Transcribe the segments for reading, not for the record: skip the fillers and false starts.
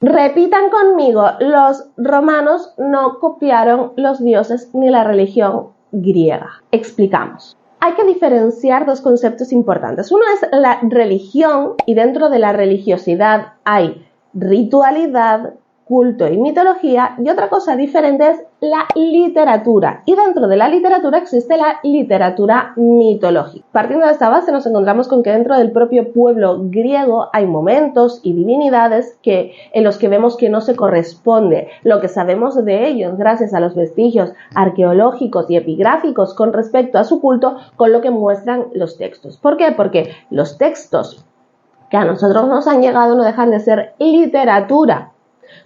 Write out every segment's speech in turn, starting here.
Repitan conmigo, los romanos no copiaron los dioses ni la religión griega. Explicamos. Hay que diferenciar dos conceptos importantes. Uno es la religión, y dentro de la religiosidad hay ritualidad, culto y mitología, y otra cosa diferente es la literatura, y dentro de la literatura existe la literatura mitológica. Partiendo de esta base nos encontramos con que dentro del propio pueblo griego hay momentos y divinidades en los que vemos que no se corresponde lo que sabemos de ellos gracias a los vestigios arqueológicos y epigráficos con respecto a su culto con lo que muestran los textos. ¿Por qué? Porque los textos que a nosotros nos han llegado no dejan de ser literatura,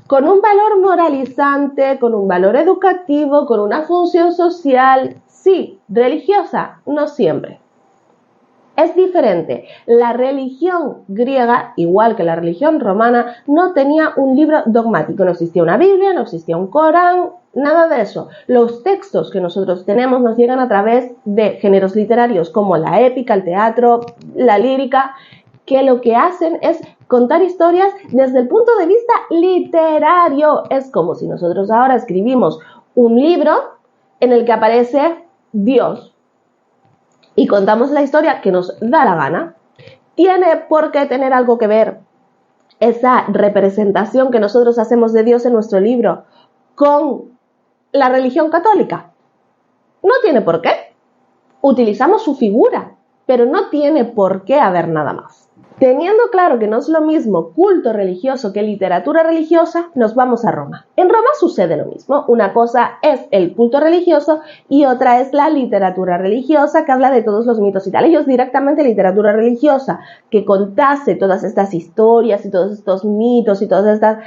con un valor moralizante, con un valor educativo, con una función social, sí, religiosa, no siempre. Es diferente. La religión griega, igual que la religión romana, no tenía un libro dogmático, no existía una Biblia, no existía un Corán, nada de eso. Los textos que nosotros tenemos nos llegan a través de géneros literarios como la épica, el teatro, la lírica, que lo que hacen es contar historias desde el punto de vista literario. Es como si nosotros ahora escribimos un libro en el que aparece Dios y contamos la historia que nos da la gana. ¿Tiene por qué tener algo que ver esa representación que nosotros hacemos de Dios en nuestro libro con la religión católica? No tiene por qué. Utilizamos su figura, pero no tiene por qué haber nada más. Teniendo claro que no es lo mismo culto religioso que literatura religiosa, nos vamos a Roma. En Roma sucede lo mismo. Una cosa es el culto religioso y otra es la literatura religiosa que habla de todos los mitos y tal. Ellos directamente literatura religiosa que contase todas estas historias y todos estos mitos y todas estas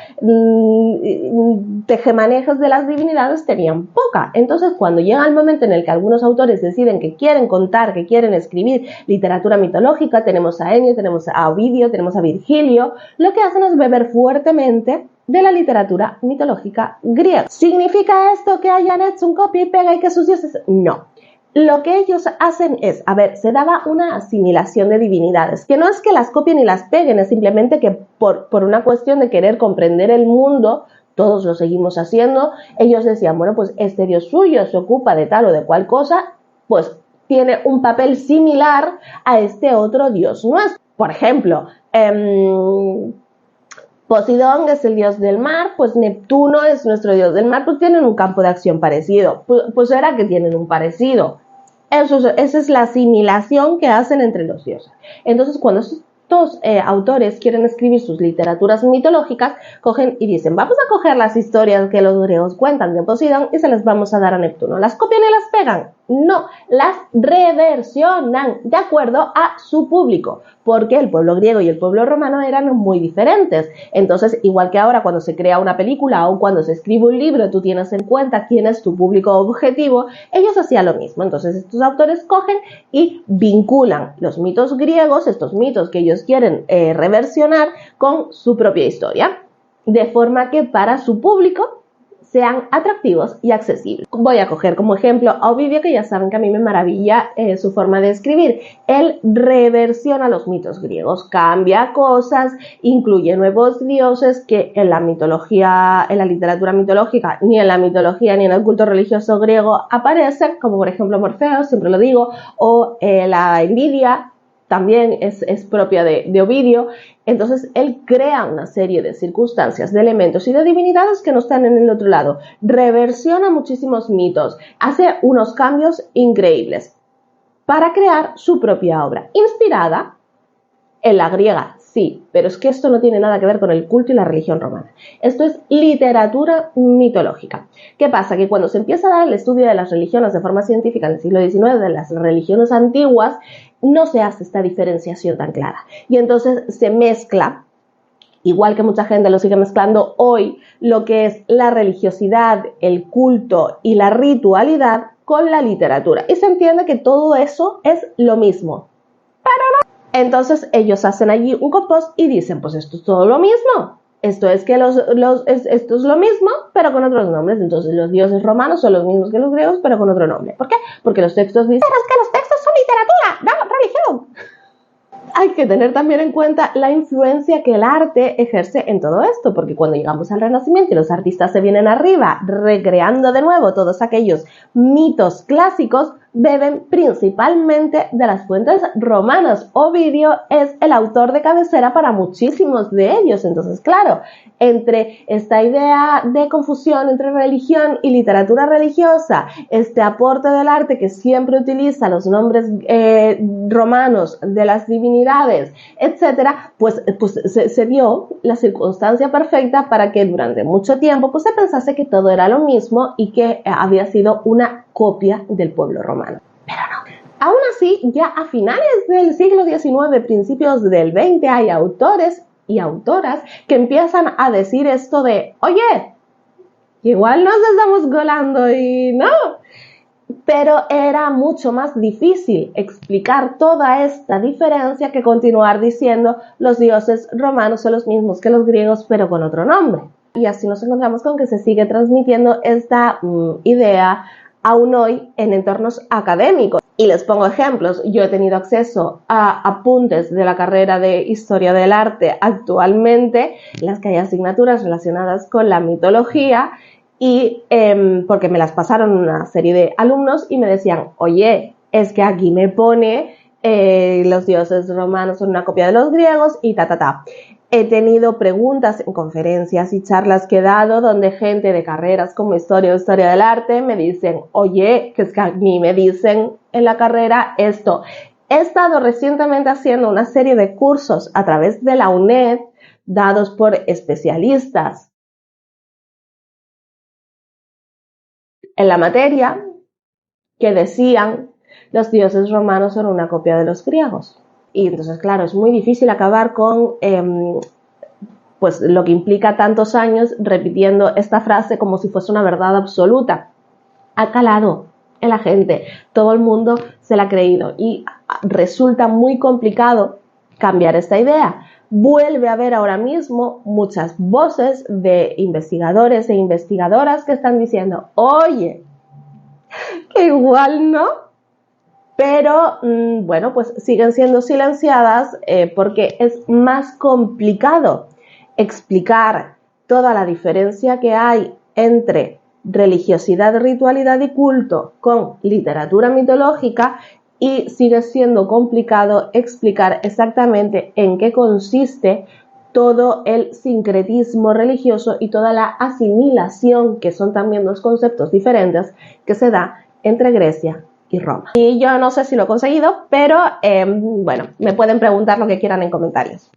tejemanejes de las divinidades tenían poca. Entonces, cuando llega el momento en el que algunos autores deciden que quieren contar, que quieren escribir literatura mitológica, tenemos a Enio, tenemos a Ovidio, tenemos a Virgilio, lo que hacen es beber fuertemente de la literatura mitológica griega. ¿Significa esto que hayan hecho un copia y pega y que sus dioses? No. Lo que ellos hacen es, se daba una asimilación de divinidades, que no es que las copien y las peguen, es simplemente que por una cuestión de querer comprender el mundo, todos lo seguimos haciendo, ellos decían, bueno, pues este dios suyo se ocupa de tal o de cual cosa, pues tiene un papel similar a este otro dios nuestro. Por ejemplo, Poseidón es el dios del mar, pues Neptuno es nuestro dios del mar, pues tienen un campo de acción parecido. Pues era que tienen un parecido. Esa es la asimilación que hacen entre los dioses. Entonces, cuando estos autores quieren escribir sus literaturas mitológicas, cogen y dicen, vamos a coger las historias que los griegos cuentan de Poseidón y se las vamos a dar a Neptuno. ¿Las copian y las pegan? No, las reversionan de acuerdo a su público, porque el pueblo griego y el pueblo romano eran muy diferentes. Entonces, igual que ahora cuando se crea una película o cuando se escribe un libro, tú tienes en cuenta quién es tu público objetivo, ellos hacían lo mismo. Entonces, estos autores cogen y vinculan los mitos griegos, estos mitos que ellos quieren reversionar, con su propia historia, de forma que para su público sean atractivos y accesibles. Voy a coger como ejemplo a Ovidio, que ya saben que a mí me maravilla su forma de escribir. Él reversiona los mitos griegos, cambia cosas, incluye nuevos dioses que en la mitología, en la literatura mitológica, ni en la mitología ni en el culto religioso griego aparecen, como por ejemplo Morfeo, siempre lo digo, o la envidia, también es propia de Ovidio. Entonces él crea una serie de circunstancias, de elementos y de divinidades que no están en el otro lado, reversiona muchísimos mitos, hace unos cambios increíbles para crear su propia obra, inspirada en la griega, sí, pero es que esto no tiene nada que ver con el culto y la religión romana. Esto es literatura mitológica. ¿Qué pasa? Que cuando se empieza a dar el estudio de las religiones de forma científica en el siglo XIX, de las religiones antiguas, no se hace esta diferenciación tan clara. Y entonces se mezcla, igual que mucha gente lo sigue mezclando hoy, lo que es la religiosidad, el culto y la ritualidad con la literatura. Y se entiende que todo eso es lo mismo. Pero no. Entonces ellos hacen allí un compost y dicen, pues esto es todo lo mismo. Esto es que esto es lo mismo, pero con otros nombres. Entonces los dioses romanos son los mismos que los griegos, pero con otro nombre. ¿Por qué? Porque los textos dicen, pero es que los textos son literatura, no religión. Hay que tener también en cuenta la influencia que el arte ejerce en todo esto, porque cuando llegamos al Renacimiento y los artistas se vienen arriba recreando de nuevo todos aquellos mitos clásicos, beben principalmente de las fuentes romanas. Ovidio es el autor de cabecera para muchísimos de ellos. Entonces, claro, entre esta idea de confusión entre religión y literatura religiosa, este aporte del arte que siempre utiliza los nombres romanos de las divinidades, etcétera, pues se dio la circunstancia perfecta para que durante mucho tiempo pues se pensase que todo era lo mismo y que había sido una copia del pueblo romano. Pero no. Aún así, ya a finales del siglo XIX, principios del XX, hay autores y autoras que empiezan a decir esto de, oye, igual nos estamos colando y no. Pero era mucho más difícil explicar toda esta diferencia que continuar diciendo los dioses romanos son los mismos que los griegos, pero con otro nombre. Y así nos encontramos con que se sigue transmitiendo esta idea aún hoy en entornos académicos. Y les pongo ejemplos. Yo he tenido acceso a apuntes de la carrera de Historia del Arte actualmente, en las que hay asignaturas relacionadas con la mitología, y porque me las pasaron una serie de alumnos y me decían, oye, es que aquí me pone los dioses romanos son una copia de los griegos y ta. He tenido preguntas en conferencias y charlas que he dado donde gente de carreras como Historia o Historia del Arte me dicen, oye, que es que a mí me dicen en la carrera esto. He estado recientemente haciendo una serie de cursos a través de la UNED dados por especialistas en la materia que decían los dioses romanos son una copia de los griegos. Y entonces, claro, es muy difícil acabar con pues lo que implica tantos años repitiendo esta frase como si fuese una verdad absoluta. Ha calado en la gente, todo el mundo se la ha creído y resulta muy complicado cambiar esta idea. Vuelve a haber ahora mismo muchas voces de investigadores e investigadoras que están diciendo, oye, que igual no, pero bueno, pues siguen siendo silenciadas porque es más complicado explicar toda la diferencia que hay entre religiosidad, ritualidad y culto con literatura mitológica, y sigue siendo complicado explicar exactamente en qué consiste todo el sincretismo religioso y toda la asimilación, que son también dos conceptos diferentes, que se da entre Grecia y Roma. Y yo no sé si lo he conseguido, pero bueno, me pueden preguntar lo que quieran en comentarios.